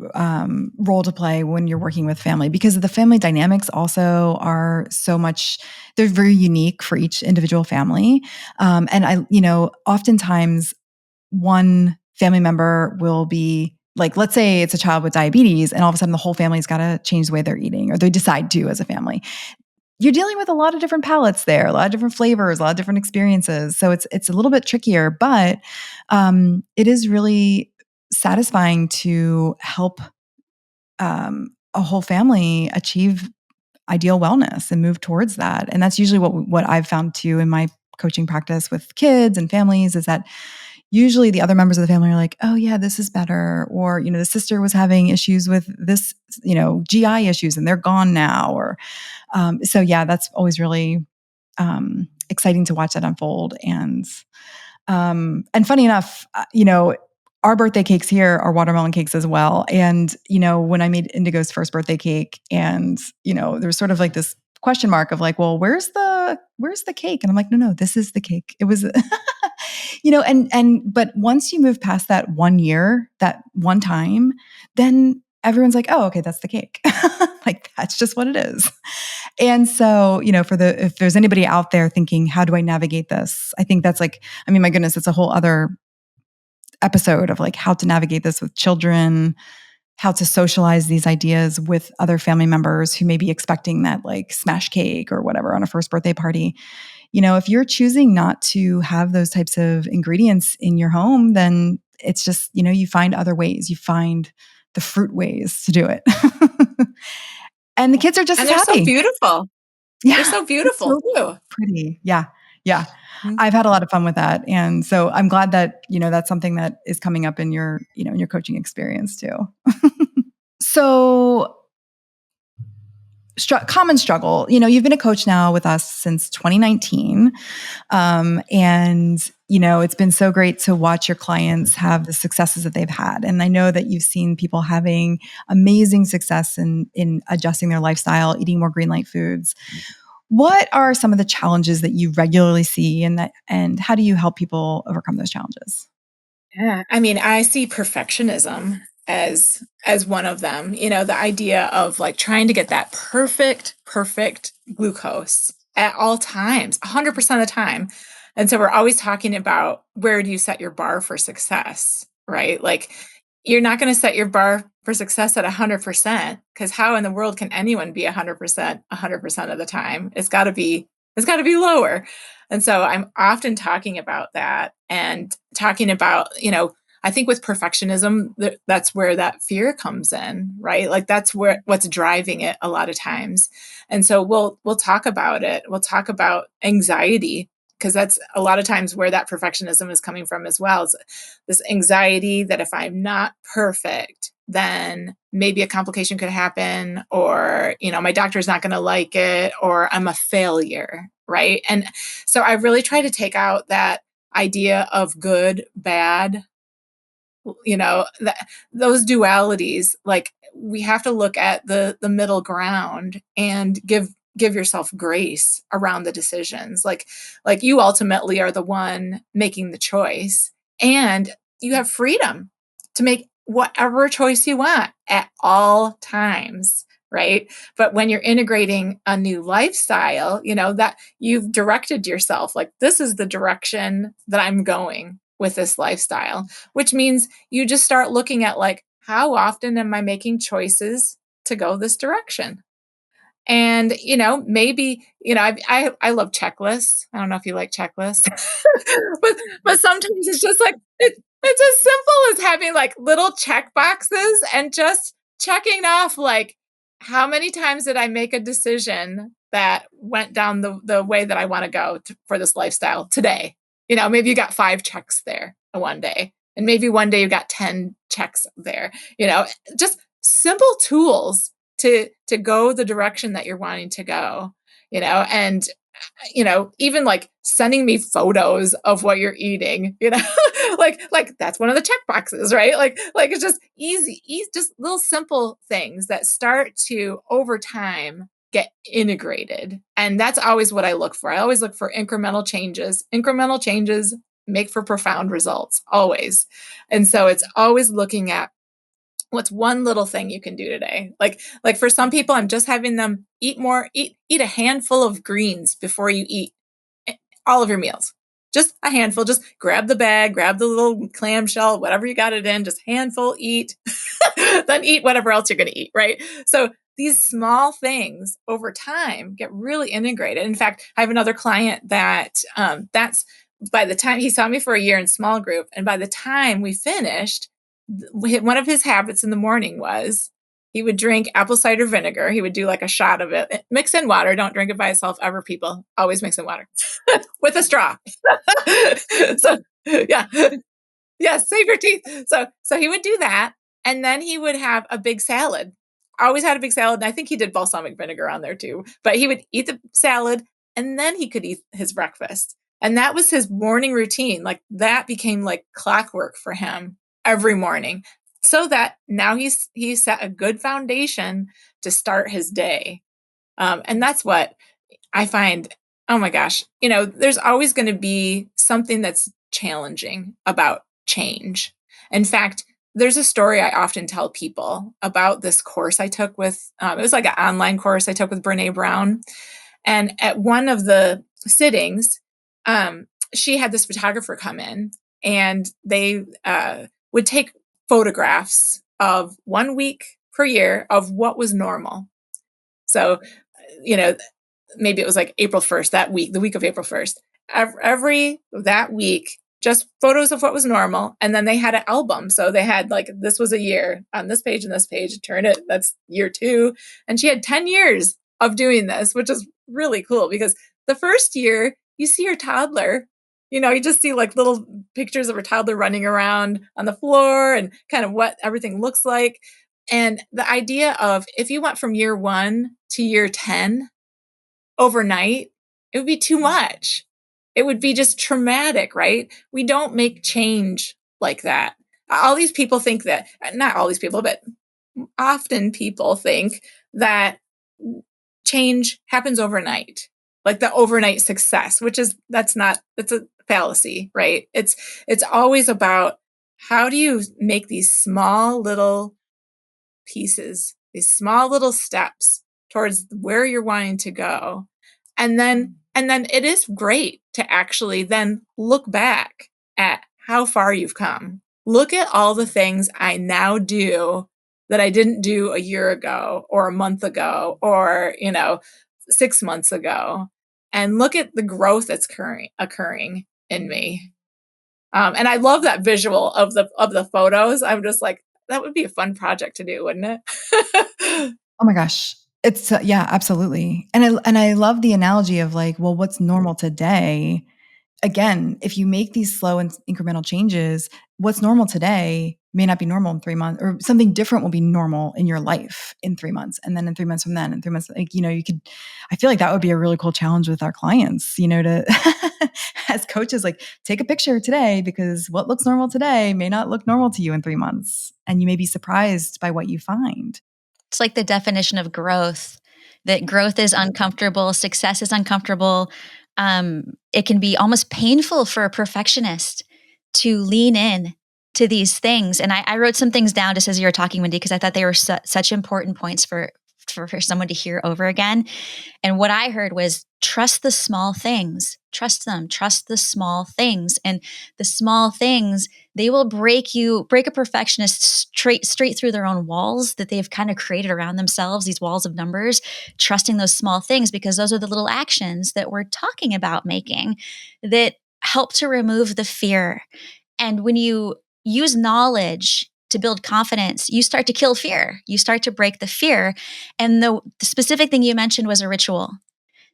B: role to play when you're working with family, because the family dynamics also are so much, they're very unique for each individual family. And oftentimes one family member will be like, let's say it's a child with diabetes and all of a sudden the whole family's got to change the way they're eating, or they decide to as a family. You're dealing with a lot of different palettes there, a lot of different flavors, a lot of different experiences. So it's a little bit trickier, but it is really satisfying to help a whole family achieve ideal wellness and move towards that. And that's usually what I've found too in my coaching practice with kids and families, is that usually the other members of the family are like, oh yeah, this is better. Or, the sister was having issues with this, GI issues and they're gone now. Or, so yeah, that's always really exciting to watch that unfold. And funny enough, our birthday cakes here are watermelon cakes as well. And, when I made Indigo's first birthday cake, and, there was sort of like this question mark of like, well, where's the cake? And I'm like, no, this is the cake. It was, but once you move past that 1 year, that one time, then everyone's like, oh, okay, that's the cake. Like, that's just what it is. And so, if there's anybody out there thinking, how do I navigate this? I think that's like, I mean, my goodness, it's a whole other episode of like how to navigate this with children, how to socialize these ideas with other family members who may be expecting that like smash cake or whatever on a first birthday party. If you're choosing not to have those types of ingredients in your home, then it's just, you find other ways. You find the fruit ways to do it. And the kids are just
A: And
B: as
A: they're so
B: happy.
A: beautiful. They're
B: Yeah.
A: so
B: It's
A: beautiful
B: so
A: too.
B: pretty. Yeah. Yeah.
A: Mhm.
B: I've had a lot of fun with that. And so I'm glad that, that's something that is coming up in your, in your coaching experience too. So common struggle, you've been a coach now with us since 2019. And, it's been so great to watch your clients have the successes that they've had. And I know that you've seen people having amazing success in adjusting their lifestyle, eating more green light foods. What are some of the challenges that you regularly see and how do you help people overcome those challenges?
A: Yeah. I mean, I see perfectionism as one of them. The idea of like trying to get that perfect glucose at all times, 100% of the time. And so we're always talking about where do you set your bar for success, right? Like you're not going to set your bar for success at 100% because how in the world can anyone be 100% of the time? It's got to be lower. And so I'm often talking about that and talking about, I think with perfectionism, that's where that fear comes in, right? Like that's what's driving it a lot of times. And so we'll talk about it. We'll talk about anxiety because that's a lot of times where that perfectionism is coming from as well. It's this anxiety that if I'm not perfect, then maybe a complication could happen, or, my doctor's not going to like it, or I'm a failure, right? And so I really try to take out that idea of good, bad, those dualities. Like we have to look at the middle ground and give yourself grace around the decisions. Like you ultimately are the one making the choice, and you have freedom to make whatever choice you want at all times, right? But when you're integrating a new lifestyle, that you've directed yourself, like this is the direction that I'm going with this lifestyle, which means you just start looking at like, how often am I making choices to go this direction? And, maybe, I love checklists. I don't know if you like checklists, but sometimes it's just like, it's as simple as having like little check boxes and just checking off like, how many times did I make a decision that went down the way that I want to go for this lifestyle today? Maybe you got 5 checks there one day, and maybe one day you got 10 checks there, just simple tools to go the direction that you're wanting to go, and even like sending me photos of what you're eating, like that's one of the check boxes, right? Like it's just easy, just little simple things that start to over time get integrated. And that's always what I look for. I always look for incremental changes. Incremental changes make for profound results, always. And so it's always looking at what's one little thing you can do today. Like for some people, I'm just having them eat a handful of greens before you eat all of your meals. Just a handful. Just grab the bag, grab the little clamshell, whatever you got it in, just handful, eat, then eat whatever else you're going to eat, right? So these small things over time get really integrated. In fact, I have another client that's by the time he saw me for a year in small group, and by the time we finished, one of his habits in the morning was he would drink apple cider vinegar. He would do like a shot of it, mix in water. Don't drink it by itself ever, people. Always mix in water with a straw. So yeah, yeah, save your teeth. So he would do that, and then he would have a big salad. Always had a big salad, and I think he did balsamic vinegar on there too. But he would eat the salad, and then he could eat his breakfast, and that was his morning routine. Like that became like clockwork for him every morning, so that now he set a good foundation to start his day. And that's what I find, oh my gosh, there's always going to be something that's challenging about change. In fact, there's a story I often tell people about this course I took with, it was like an online course I took with Brene Brown. And at one of the sittings, she had this photographer come in, and they would take photographs of 1 week per year of what was normal. So, maybe it was like April 1st, that week, the week of April 1st. Every that week, just photos of what was normal. And then they had an album. So they had like, this was a year on this page and this page, turn it, that's year 2. And she had 10 years of doing this, which is really cool because the first year you see your toddler, you just see like little pictures of her toddler running around on the floor and kind of what everything looks like. And the idea of if you went from year 1 to year 10 overnight, it would be too much. It would be just traumatic, right? We don't make change like that. All these people think that, not all these people, but often people think that change happens overnight, like the overnight success, that's a fallacy, right? It's always about how do you make these small little pieces, these small little steps towards where you're wanting to go. And then it is great to actually then look back at how far you've come. Look at all the things I now do that I didn't do a year ago or a month ago or, 6 months ago, and look at the growth that's occurring in me. And I love that visual of the photos. I'm just like, that would be a fun project to do, wouldn't it?
B: Oh my gosh. It's yeah, absolutely. And I love the analogy of like, well, what's normal today? Again, if you make these slow and incremental changes, what's normal today may not be normal in 3 months, or something different will be normal in your life in 3 months. And then in 3 months from then, in 3 months, like, I feel like that would be a really cool challenge with our clients, to, as coaches, like take a picture today because what looks normal today may not look normal to you in 3 months. And you may be surprised by what you find.
C: It's like the definition of growth, that growth is uncomfortable, success is uncomfortable. It can be almost painful for a perfectionist to lean in to these things. And I wrote some things down just as you were talking, Wendy, because I thought they were such important points for someone to hear over again. And what I heard was trust the small things, trust them, trust the small things. And the small things, they will break a perfectionist straight through their own walls that they've kind of created around themselves, these walls of numbers, trusting those small things, because those are the little actions that we're talking about making that help to remove the fear. And when you use knowledge to build confidence, you start to kill fear. You start to break the fear. And the specific thing you mentioned was a ritual.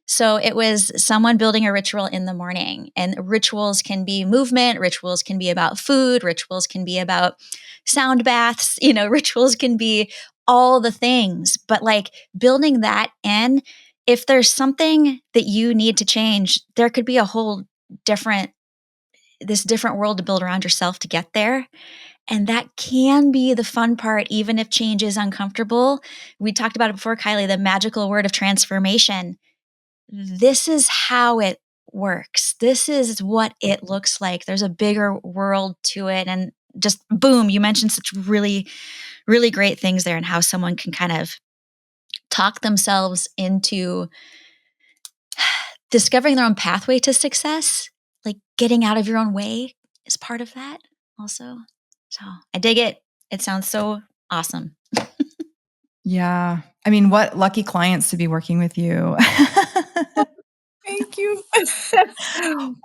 C: So it was someone building a ritual in the morning. And rituals can be movement, rituals can be about food, rituals can be about sound baths, rituals can be all the things. But like building that in, if there's something that you need to change, there could be a whole different world to build around yourself to get there. And that can be the fun part, even if change is uncomfortable. We talked about it before, Kylie, the magical word of transformation. This is how it works. This is what it looks like. There's a bigger world to it. And just boom, you mentioned such really, really great things there, and how someone can kind of talk themselves into discovering their own pathway to success. Like getting out of your own way is part of that also. So I dig it. It sounds so awesome.
B: Yeah. I mean, what lucky clients to be working with you.
A: Thank you.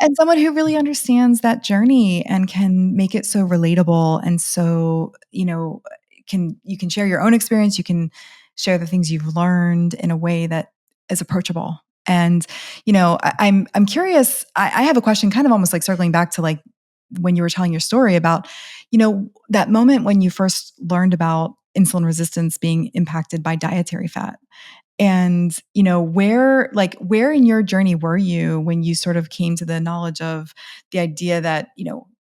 B: And someone who really understands that journey and can make it so relatable. And so, you can share your own experience. You can share the things you've learned in a way that is approachable. And, I'm curious. I have a question kind of almost like circling back to like when you were telling your story about, that moment when you first learned about insulin resistance being impacted by dietary fat. And, where in your journey were you when you sort of came to the knowledge of the idea that,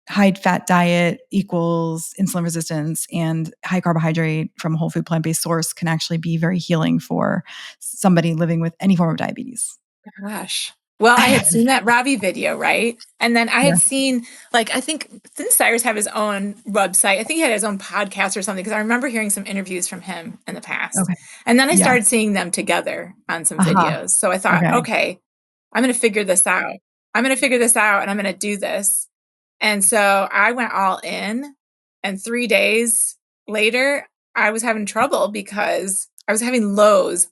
B: high fat diet equals insulin resistance, and high carbohydrate from a whole food plant-based source can actually be very healing for somebody living with any form of diabetes?
A: Gosh. Well, I had seen that Robbie video, right? And then I
B: Yeah.
A: had seen, I think, didn't Cyrus have his own website? I think he had his own podcast or something, because I remember hearing some interviews from him in the past.
B: Okay.
A: And then I
B: Yeah.
A: started seeing them together on some
B: Uh-huh.
A: videos. So I thought,
B: Okay.
A: okay, I'm going to figure this out. I'm going to figure this out and I'm going to do this. And so I went all in 3 days. later, I was having trouble because I was having lows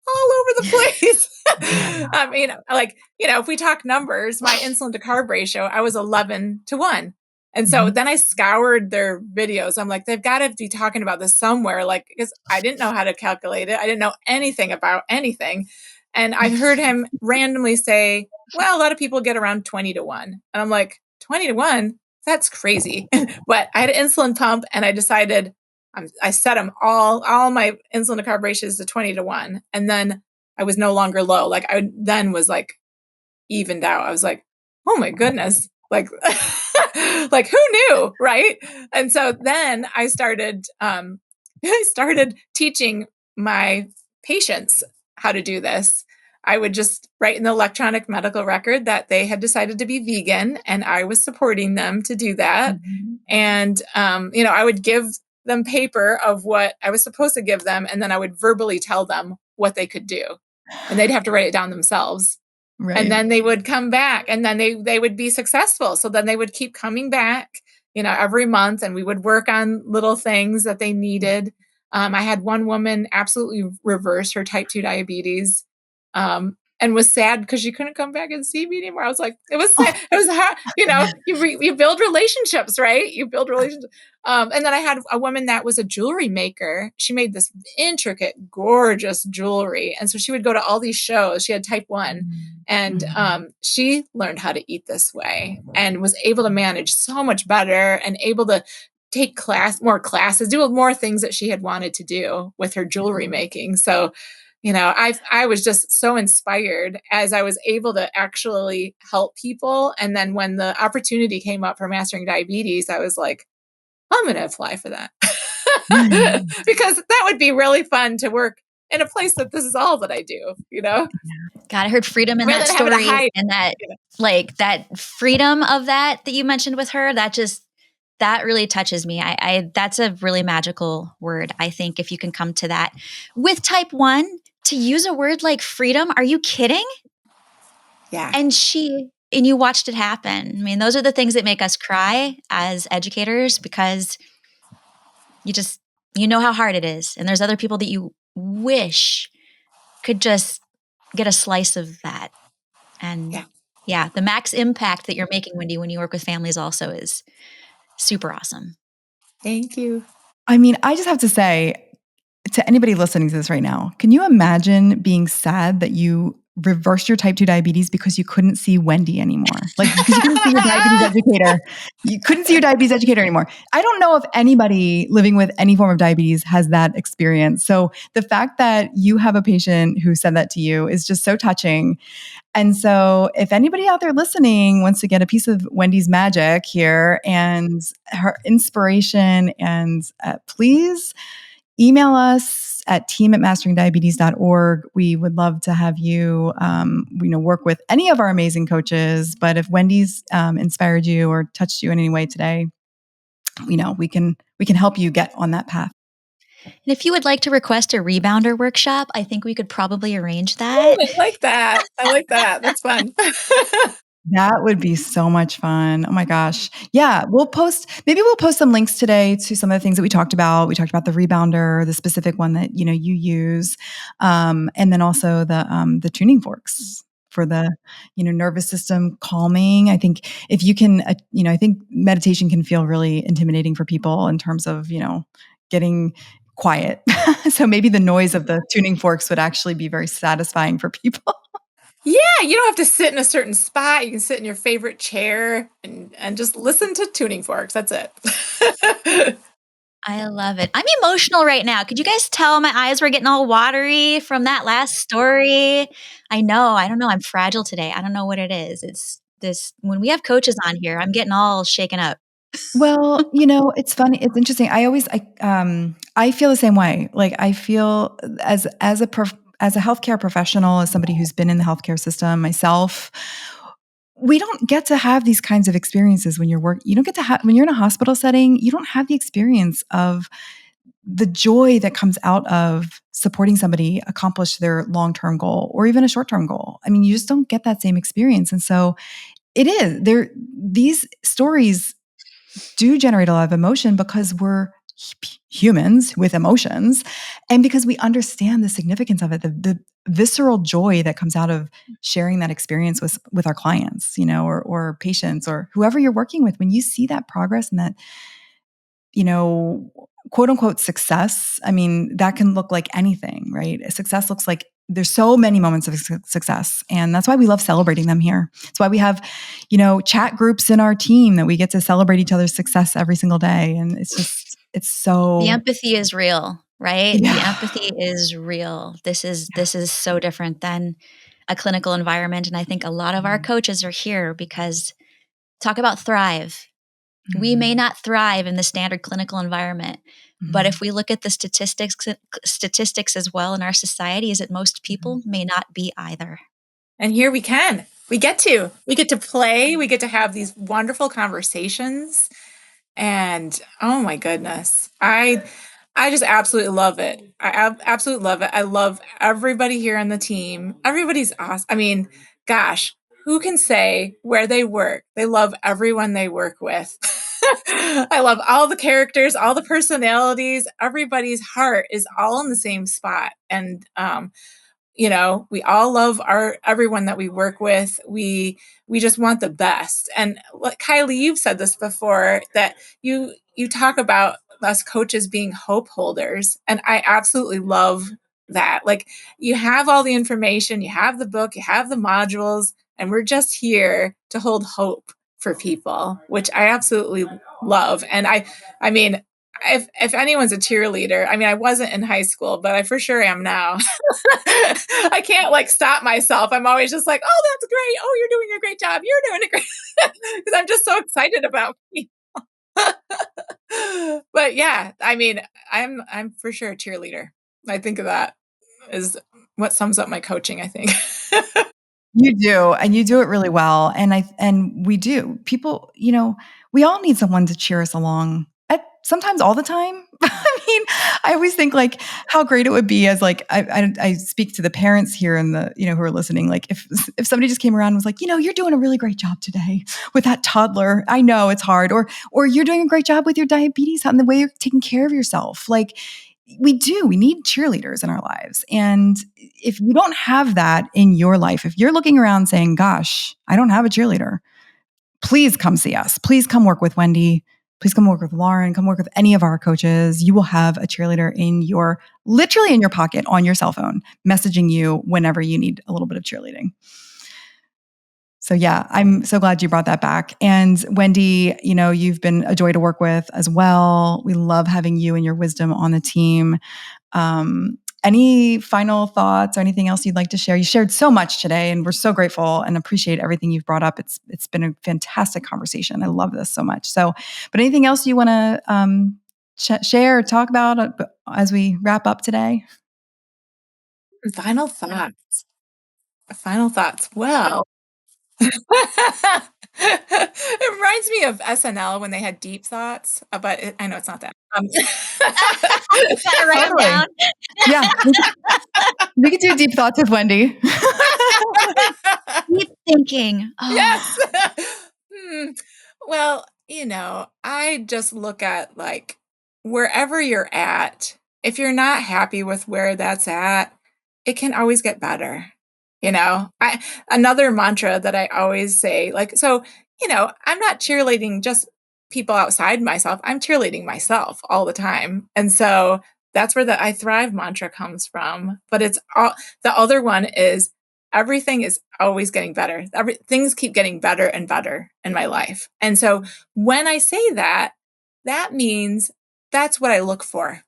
A: all over the place. I mean, like, if we talk numbers, my insulin to carb ratio, I was 11-1. And so then I scoured their videos. I'm like, they've got to be talking about this somewhere. Like, because I didn't know how to calculate it. I didn't know anything about anything. And I heard him randomly say, well, a lot of people get around 20-1. And I'm like, 20-1? That's crazy. But I had an insulin pump and I decided I set them all my insulin to carb ratios to 20-1. And then I was no longer low. Like I then was like evened out. I was like, oh my goodness. Like, like who knew? Right. And so then I started teaching my patients how to do this. I would just write in the electronic medical record that they had decided to be vegan and I was supporting them to do that. And, I would give them paper of what I was supposed to give them. And then I would verbally tell them what they could do. And they'd have to write it down themselves. Right. And then they would come back and then they would be successful. So then they would keep coming back, every month and we would work on little things that they needed. I had one woman absolutely reverse her type 2 diabetes. And was sad because she couldn't come back and see me anymore. I was like, it was sad. It was hard. You build relationships, right? You build relationships. And then I had a woman that was a jewelry maker. She made this intricate, gorgeous jewelry. And so she would go to all these shows. She had type 1 and she learned how to eat this way and was able to manage so much better and able to take more classes, do more things that she had wanted to do with her jewelry making. So I was just so inspired as I was able to actually help people. And then when the opportunity came up for mastering diabetes, I was like, I'm going to apply for that because that would be really fun to work in a place that this is all that I do,
C: God, I heard freedom in that story and that like that freedom of that you mentioned with her, that really touches me. I that's a really magical word. I think if you can come to that with type 1, to use a word like freedom, are you kidding?
A: Yeah.
C: And you watched it happen. I mean, those are the things that make us cry as educators because you know how hard it is. And there's other people that you wish could just get a slice of that. And yeah, the max impact that you're making, Wendy, when you work with families also is super awesome.
A: Thank you.
B: I mean, I just have to say to anybody listening to this right now, can you imagine being sad that you reversed your type 2 diabetes because you couldn't see Wendy anymore? Like, because you couldn't see your diabetes educator. You couldn't see your diabetes educator anymore. I don't know if anybody living with any form of diabetes has that experience. So the fact that you have a patient who said that to you is just so touching. And so if anybody out there listening wants to get a piece of Wendy's magic here and her inspiration, and please email us at team@masteringdiabetes.org. We would love to have you, work with any of our amazing coaches. But if Wendy's inspired you or touched you in any way today, we can help you get on that path.
C: And if you would like to request a rebounder workshop, I think we could probably arrange that.
A: Oh, I like that. That's fun.
B: That would be so much fun. Oh my gosh. Yeah. Maybe we'll post some links today to some of the things that we talked about. We talked about the rebounder, the specific one that, you use. And then also the tuning forks for the, nervous system calming. I think if you can, I think meditation can feel really intimidating for people in terms of, getting quiet. So maybe the noise of the tuning forks would actually be very satisfying for people.
A: Yeah, you don't have to sit in a certain spot. You can sit in your favorite chair and just listen to tuning forks. That's it.
C: I love it. I'm emotional right now. Could you guys tell my eyes were getting all watery from that last story? I know. I don't know. I'm fragile today. I don't know what it is. It's this, when we have coaches on here, I'm getting all shaken up.
B: Well, it's funny. It's interesting. I feel the same way. Like I feel as a healthcare professional, as somebody who's been in the healthcare system myself, we don't get to have these kinds of experiences when you don't get to have, when you're in a hospital setting, you don't have the experience of the joy that comes out of supporting somebody accomplish their long-term goal or even a short-term goal. I mean, you just don't get that same experience. And so these stories do generate a lot of emotion because we're humans with emotions, and because we understand the significance of it, the visceral joy that comes out of sharing that experience with our clients, or patients or whoever you're working with. When you see that progress and that, quote unquote success, I mean, that can look like anything, right? Success looks like there's so many moments of success. And that's why we love celebrating them here. It's why we have, chat groups in our team that we get to celebrate each other's success every single day. And it's so.
C: The empathy is real, right?
B: Yeah.
C: The empathy is real. This is so different than a clinical environment. And I think a lot of our coaches are here because talk about thrive. We may not thrive in the standard clinical environment, but if we look at the statistics as well in our society, is that most people may not be either.
A: And here we get to play, we get to have these wonderful conversations. And oh my goodness, I just absolutely love it. I absolutely love it. I love everybody here on the team. Everybody's awesome. I mean, gosh, who can say where they work? They love everyone they work with. I love all the characters, all the personalities. Everybody's heart is all in the same spot. And, we all love everyone that we work with. We just want the best. And Kylie, you've said this before, that you talk about us coaches being hope holders. And I absolutely love that. Like, you have all the information, you have the book, you have the modules, and we're just here to hold hope for people, which I absolutely love. And I mean, if anyone's a cheerleader, I mean, I wasn't in high school, but I for sure am now. I can't stop myself. I'm always just like, oh, that's great. Oh, you're doing a great job. You're doing a great, because I'm just so excited about people. But yeah, I mean, I'm for sure a cheerleader. I think of that is what sums up my coaching, I think.
B: You do, and you do it really well. And we do. People, we all need someone to cheer us along. Sometimes all the time. I mean, I always think how great it would be as I speak to the parents here and the, who are listening. Like if somebody just came around and was like, you're doing a really great job today with that toddler. I know it's hard, or you're doing a great job with your diabetes and the way you're taking care of yourself. We need cheerleaders in our lives. And if you don't have that in your life, if you're looking around saying, gosh, I don't have a cheerleader, please come see us. Please come work with Wendy. Please come work with Lauren. Come work with any of our coaches. You will have a cheerleader literally in your pocket on your cell phone, messaging you whenever you need a little bit of cheerleading. So yeah, I'm so glad you brought that back. And Wendy, you've been a joy to work with as well. We love having you and your wisdom on the team. Any final thoughts or anything else you'd like to share? You shared so much today, and we're so grateful and appreciate everything you've brought up. It's been a fantastic conversation. I love this so much. So, but anything else you want to share or talk about as we wrap up today?
A: Final thoughts. Well, it reminds me of SNL when they had deep thoughts, but I know it's not that.
C: Gotta write them down.
B: Yeah, we could do deep thoughts with Wendy.
C: Deep thinking. Oh.
A: Yes. Well, I just look at wherever you're at, if you're not happy with where that's at, it can always get better. Another mantra that I always say, I'm not cheerleading just people outside myself. I'm cheerleading myself all the time. And so that's where the I thrive mantra comes from. But it's all, the other one is everything is always getting better. Things keep getting better and better in my life. And so when I say that, that means that's what I look for.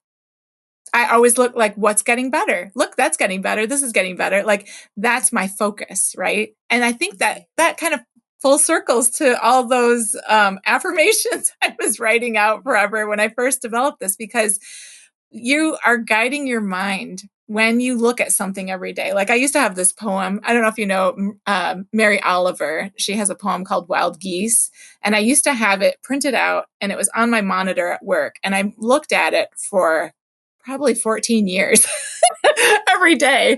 A: I always look what's getting better. Look, that's getting better. This is getting better. That's my focus, right? And I think that kind of full circles to all those affirmations I was writing out forever when I first developed this, because you are guiding your mind when you look at something every day. I used to have this poem. I don't know if you know Mary Oliver. She has a poem called Wild Geese. And I used to have it printed out, and it was on my monitor at work. And I looked at it for probably 14 years every day,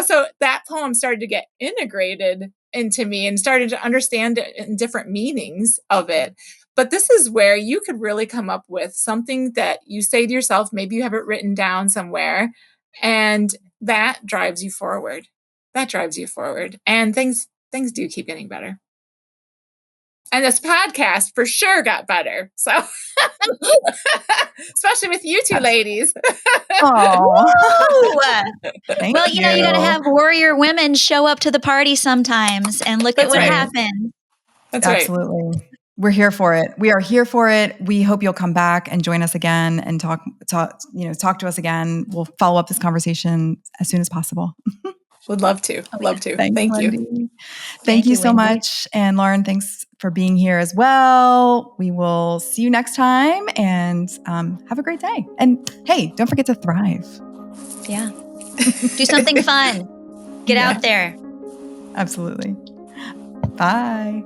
A: so that poem started to get integrated into me and started to understand different meanings of it. But this is where you could really come up with something that you say to yourself, maybe you have it written down somewhere, and that drives you forward. That drives you forward. And things do keep getting better. And this podcast for sure got better. So, especially with you two ladies.
B: Oh,
C: well, you got to have warrior women show up to the party sometimes and look at what happened.
A: That's
B: Absolutely. Right. We're here for it. We are here for it. We hope you'll come back and join us again and talk to us again. We'll follow up this conversation as soon as possible.
A: Would love to. Love to.
B: Thanks,
A: Thank
B: Wendy.
A: you.
B: Thank you so much. And Lauren, thanks for being here as well. We will see you next time, and have a great day. And hey, don't forget to thrive.
C: Yeah. Do something fun. Get out there.
B: Absolutely. Bye.